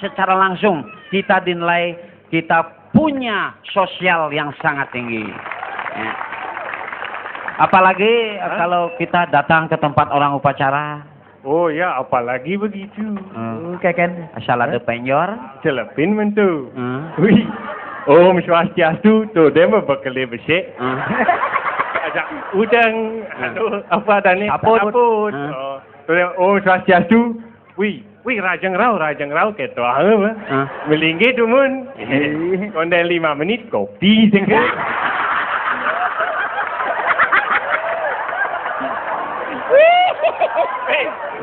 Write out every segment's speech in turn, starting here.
secara langsung kita dinilai kita punya sosial yang sangat tinggi. Ya. Apalagi kalau kita datang ke tempat orang upacara. Oh ya, apalagi begitu. Kan asal ada penyor. Celepin mentu. Wih. Om Swastiastu tuh dia mah bekele besek. Ajak udang apa tadi? Saput. Oh, tuh Om Swastiastu. Wih rajang rau gitu. Melinggi tuh mun. Konten 5 menit kopi sengke.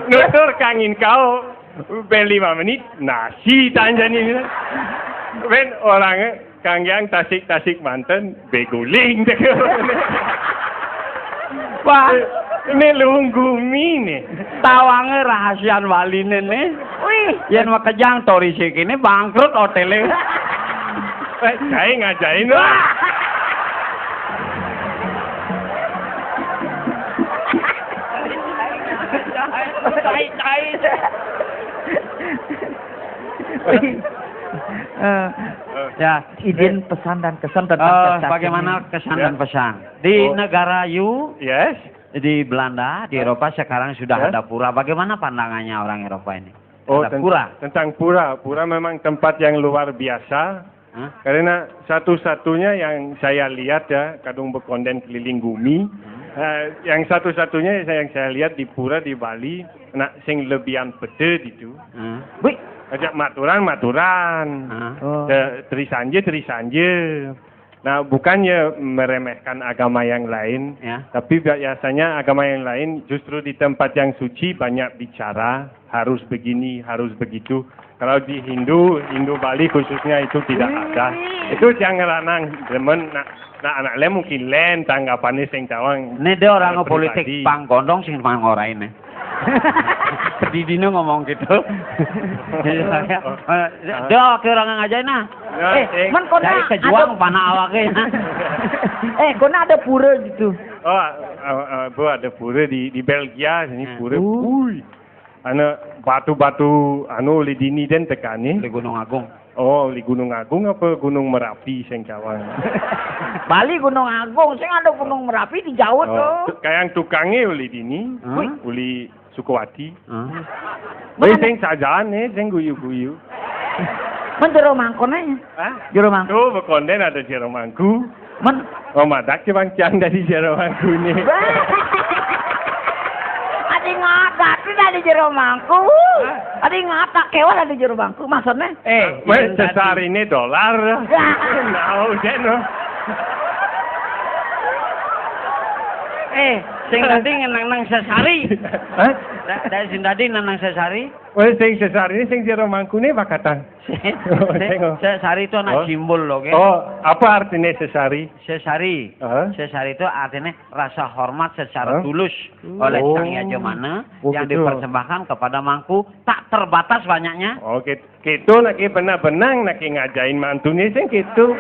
Nutur kangin kau ben 5 menit nasi Tanjani. Ben orangnya Kangyang Tasik Banten beguling. Wah, ini lunggumi nih. tawange rahasian waline nih. Wih, yen makejang tori sikine bangkrut hotele. Saya ngajain. Ya, izin pesan dan kesan tentang bagaimana kesan dan pesan di negara Yes. di Belanda, di Eropa sekarang sudah ada pura. Bagaimana pandangannya orang Eropa ini? Ada pura. Tentang pura. Pura memang tempat yang luar biasa. Karena satu-satunya yang saya lihat ya, kadung berkonden keliling bumi. Yang satu-satunya yang saya lihat di pura di Bali, sing lebihan pede itu. Wih, ajak maturan. Trisanje. Nah, bukannya meremehkan agama yang lain, tapi biasanya agama yang lain justru di tempat yang suci banyak bicara, harus begini, harus begitu. Kalau di Hindu Bali khususnya itu tidak ada. Itu jangan ranang, teman. Nah, anak le mungkin lain tanggapannya sing cawang. Ini dia orang politik panggondong sing mangorain nih. Didino ngomong gitu. Dia ke orang ngajain nah. Man kona dari kejuang panah awake. Kona ada pura gitu. Bu ada pura di Belgia sini pura. Batu-batu li dini den tekani di Gunung Agung. Oh, di Gunung Agung apa Gunung Merapi sing cawang? Bali Gunung Agung, sing ada Gunung Merapi di Jawa tuh. Kayak tukangnya uli dini, uli Sukuwati. Sing sajane sing guyu-guyu. Men jero mangkon aja. Jero mangkon. Tuh bekonden ada jero mangku. Men madak bang cang dari jero mangku nih. Adi ngatak dari jero mangku. Adi ngatak kewan dari jero mangku. Maksudnya? Sesar ini dolar. Nah, no. Sing tadi nang sesari. Dari sing tadi nang sesari. Sing sesari ini sing jero mangku nih bakatan. Sesari itu anak simbol loh, kan? Apa artinya sesari? Sesari. Sesari itu artinya rasa hormat secara tulus oleh Sang Yajamana yang dipersembahkan kepada mangku tak terbatas banyaknya. Gitu naki benar-benar naki ngajain mantunya sing gitu.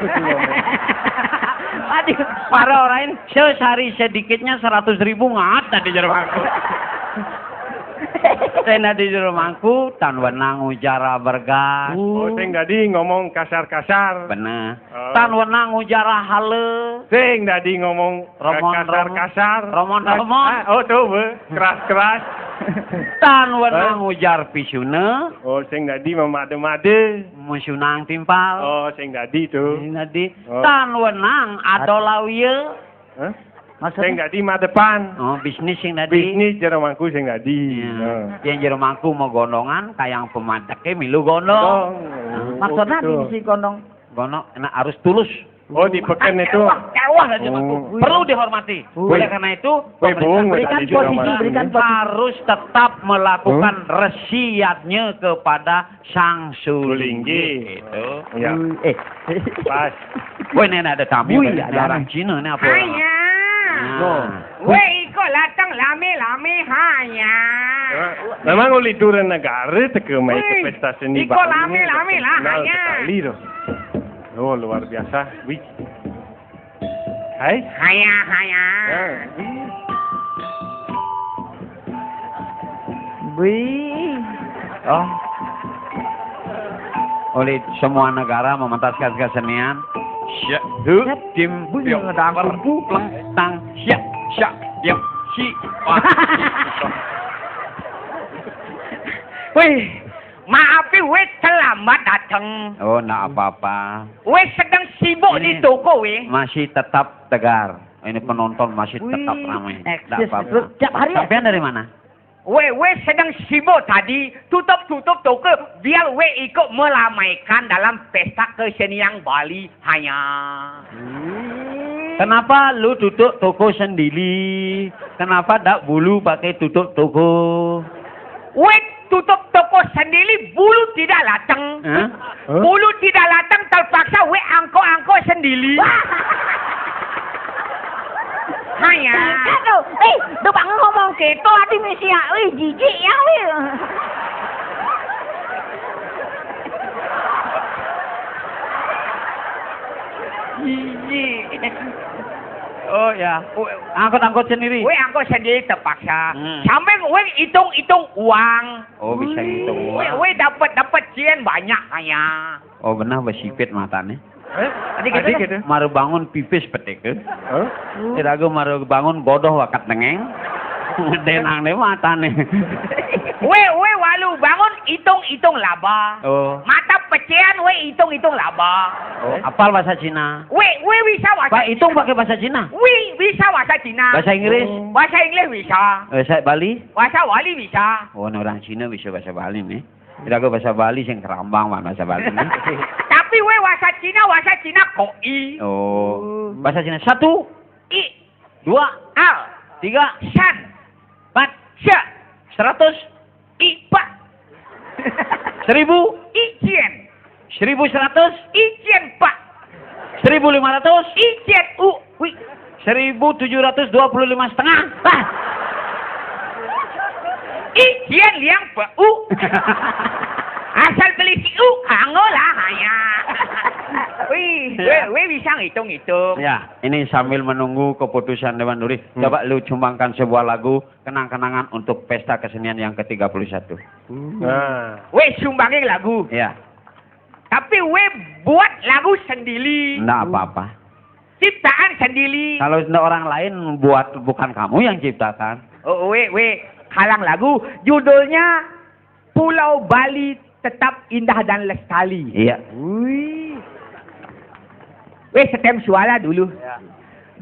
Aduh, para orang sehari sedikitnya 100.000 ngata di jero mangku. Saya di jero mangku tan wenang ujara bergas. Sing tadi ngomong kasar-kasar. Bener. Tan wenang ujara hale. Sing tadi ngomong kasar-kasar. Romon. Tuh keras-keras. Tan wenang ujar pisuna. Sing tadi memade-made. Musunang timpal. Sing tadi tuh. Sing tadi. Tan wenang adolawiye. Sing tadi madepan. Bisnis sing tadi. Bisnis jero mangku sing tadi. Yang jero mangku mau gondongan, kayang pemadake milu gondong. Maksudnya di gondong. Gondong, harus tulus. Di peken itu. Kewah aja mangku. Perlu dihormati. Oleh karena itu, berikan posisi. Harus tetap melakukan resiatnya kepada Sang Sulinggi. Itu. Ya. Pas. Wah, ini ada tamu. Ada orang Cina ini apa? Weh, iko latang lame-lame hanya. Memang uli duren negara teke mai ke pesta seni Bali. Iko lame-lame lah hanya. Luar biasa. Wih. Hai. Haya. Wih. oleh semua negara mementaskan kesenian. Syahdu dim biong tang syak syak dim si. Wih, maaf weh terlambat datang. Oh, enggak apa-apa. Weh sedang sibuk di toko weh. Masih tetap tegar. Ini penonton masih tetap ramai. Enggak apa-apa. Tiap hari. Sampean dari mana? Weh sedang sibuk tadi, tutup toko biar weh ikut meramaikan dalam pesta kesenian Bali hanya. Kenapa lu tutup toko sendiri? Kenapa tak bulu pakai tutup toko? Weh tutup toko sendiri, bulu tidak datang. Huh? Bulu tidak datang, terpaksa weh angko sendiri. Hanya. Aduh, tuh bang ngomong gitu, hati misi ya, jijik ya, Jijik. Oh ya, angkot sendiri. Weh angko sendiri terpaksa. Sampai weh hitung uang. Oh, bisa hitung. Weh dapat cien banyak hanya. Oh, benar bersipit matanya. Adik gitu. Maru bangun pipis petik ke. Tidak aku maru bangun bodoh wakat dengeng. Denang deh matanya. Weh walu bangun hitung laba. Oh. Mata pecian weh hitung laba. Oh, apal bahasa Cina. Weh bisa bahasa. Pak hitung pakai bahasa Cina. Weh bisa bahasa Cina. Bahasa Inggris. Bahasa Inggris bisa. Bahasa Bali. Bahasa Bali bisa. Oh, orang Cina bisa bahasa Bali nih. Tidak aku bahasa Bali sing kerambang bahasa Bali nih. Tapi weh bahasa Cina koi. Oh. Bahasa Cina 1, I 2, al 3, san 4, sya 100, ipa 1000, icien 1100, icien pak 1500, icien u wi 1725 setengah. icien liang pak u asal beli si u kango lah hanya. Wih bisa ngitung. Ya, ini sambil menunggu keputusan Dewan Juri. Coba lu cumbangkan sebuah lagu kenang-kenangan untuk pesta kesenian yang ke-31. Nah. Weh sumbangin lagu. Ya, Tapi weh buat lagu sendiri. enggak apa-apa. Ciptaan sendiri. Kalau orang lain buat, bukan kamu yang ciptakan. Oh, weh kalang lagu. Judulnya Pulau Bali Tetap Indah dan Lestari. Iya. Wih. Weh setem suara dulu. Ya.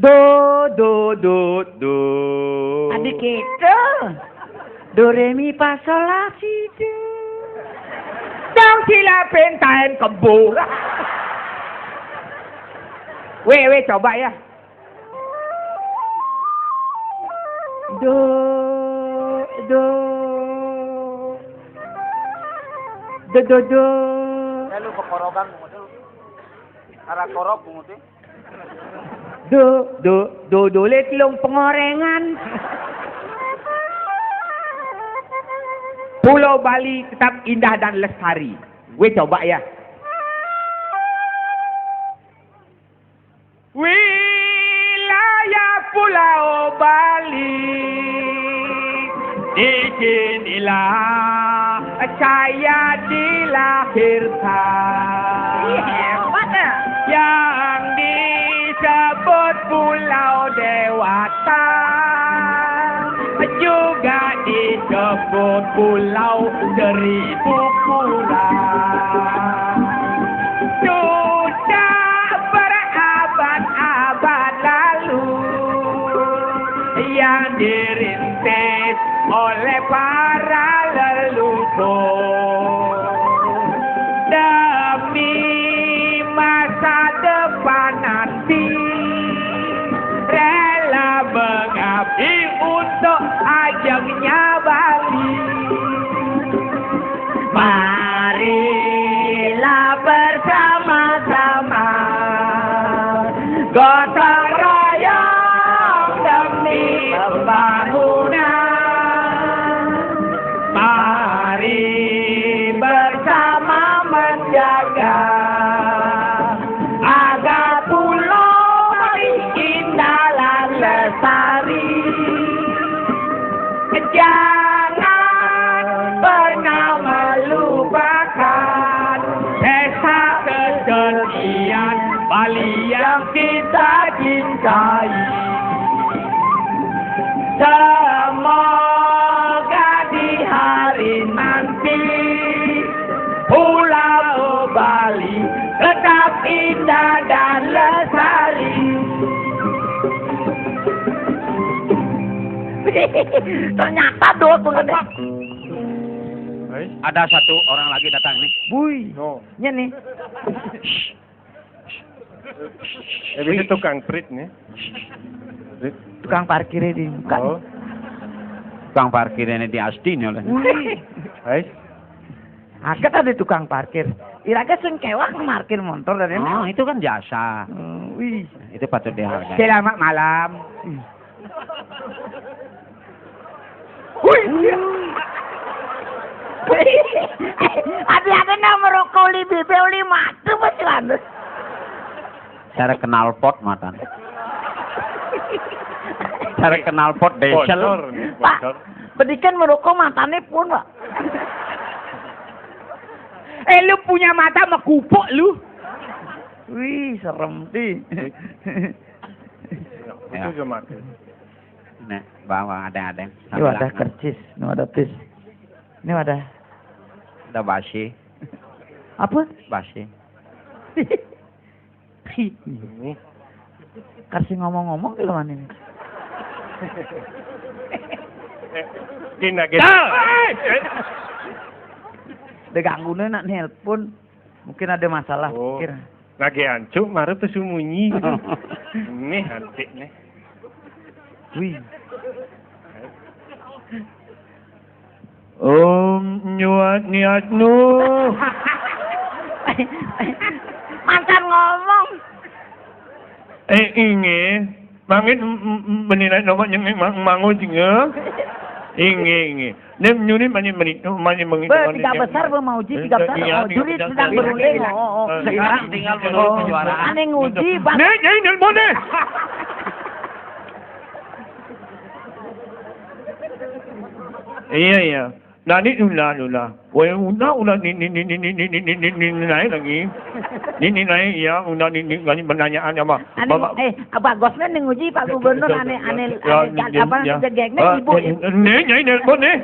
Do. Adik kita. Do re mi fa sol la si do. Dang sila pentahen kebo. Weh coba ya. Do. Lalu kekoroban itu. Arah korok itu. Do letlong pengorengan. Pulau Bali tetap indah dan lestari. Weh coba ya. Wilayah Pulau Bali, di sinilah saya dilahirkan. Hebat ya. Yang disebut Pulau Dewata, juga disebut Pulau Seribu Pulau. Sudah berabad-abad lalu yang dirintis oleh para leluhur demi masa depan nanti, rela mengabdi untuk ajangnya Bali. Marilah bersama-sama gotong royong demi pembangunan. Mari Bersama menjaga agar pulau Bali indah dan lestari. kejar nikahi. Semoga di hari nanti Pulau Bali tetap indah dan lestari. Ternyata dua pengen. Ada satu orang lagi datang nih. Bui, No. nya nih. Itu tukang prit nih. Prit. Tukang parkir ini bukan. Oh. Tukang parkir ini di Astin oleh. Hai. Agak ada tukang parkir. Iraga sing kewak parkir motor dari ini. Oh, itu kan jasa. Wih. Itu patut dihargai. Selamat malam. Wih. Hati-hati nak merokok li bibe li matu pasti lantas. Cara kenal pot matan. Cara kenal pot Bocor diesel. nih, Pak, bocor. bedikan merokok matanya pun pak. Lu punya mata sama kupuk lu. Wih, serem sih. Ya. Itu cuma mati. Nih, bawa ada. Ini wadah kercis, ini wadah pis. Ini wadah Ada basi, apa? basi. Ini. Kasih ngomong-ngomong ke mana ini? Kena kita. Diganggunya nak nelpon. Mungkin ada masalah. Oh. Pikir. Lagi ancuk, marah tersumunyi. Ini hantik nih. Wih. Nyuat niatnu. Mantan ngomong. Inge, mangit menilai nomor yang mangu juga. Inge. Nem nyuri mani mengit. Tiga besar mau uji, tiga besar mau juri sedang berunding. Sekarang tinggal menunggu kejuaraan. Aneh nguji, bang. Nih, boleh. Iya. Nani ulah. Woi ulah ni naik lagi. Ni naik ya, ulah ni pertanyaan apa? Abah Gosnya nih nguji Pak Gubernur aneh apa jegeknya ibu. Nih, boleh.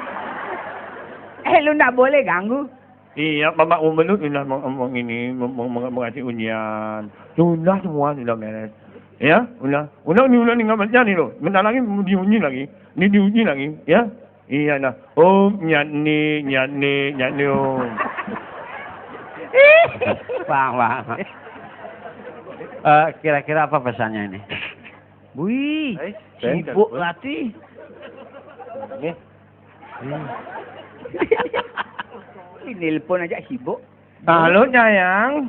Lu nggak boleh ganggu. Iya, Bapak Gubernur sudah ngomong ini, mengasih ujian. Sudah semua sudah beres. Ya, udah ni nggak baca ni loh. Bentar lagi diuji lagi. Ni diuji lagi, ya. Iya nah. Oh, nyat ni oh. Wah. Kira-kira apa pesannya ini? Wih, sibuk latih. Ini nelpon aja sibuk. Halo, sayang.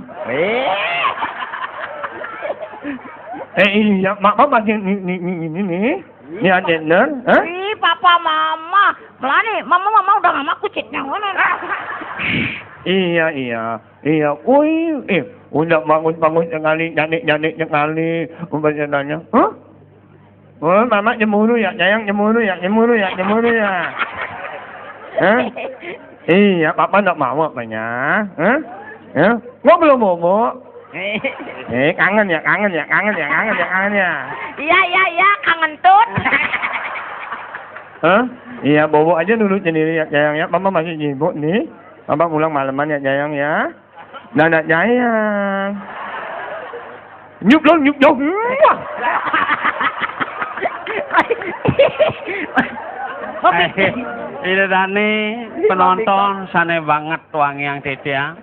Iya, Mama masih ini. Ni ada nen, ha? Wih, papa mama. Melani, mama udah nggak mau kucitnya. Iya. Woi, udah bangun sekali, nyanik sekali. Umpamanya, hah? Oh, Mama cemburu ya, sayang cemburu ya. Hah? Iya, Papa nggak mau apanya? Hah? Ya? Gua belum bobo. Kangen ya. Iya, kangen tut. Hah? Iya, bobo aja dulu sendiri ya, sayang ya. Mama masih sibuk nih. Papa pulang malaman ya, sayang ya. Dadah, sayang. Nyup dong. Ini Dani penonton sane banget wangi yang titiang.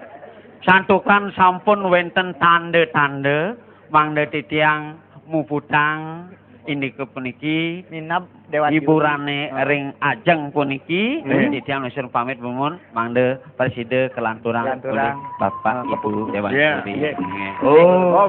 Santukan sampun wenten tanda-tanda mangde titiang muputang indike puniki Ninab Dewa hiburane ring ajeng puniki titiang nusun pamit bumun mangde preside kelanturang oleh Bapak Ibu Dewan Suri. Oh,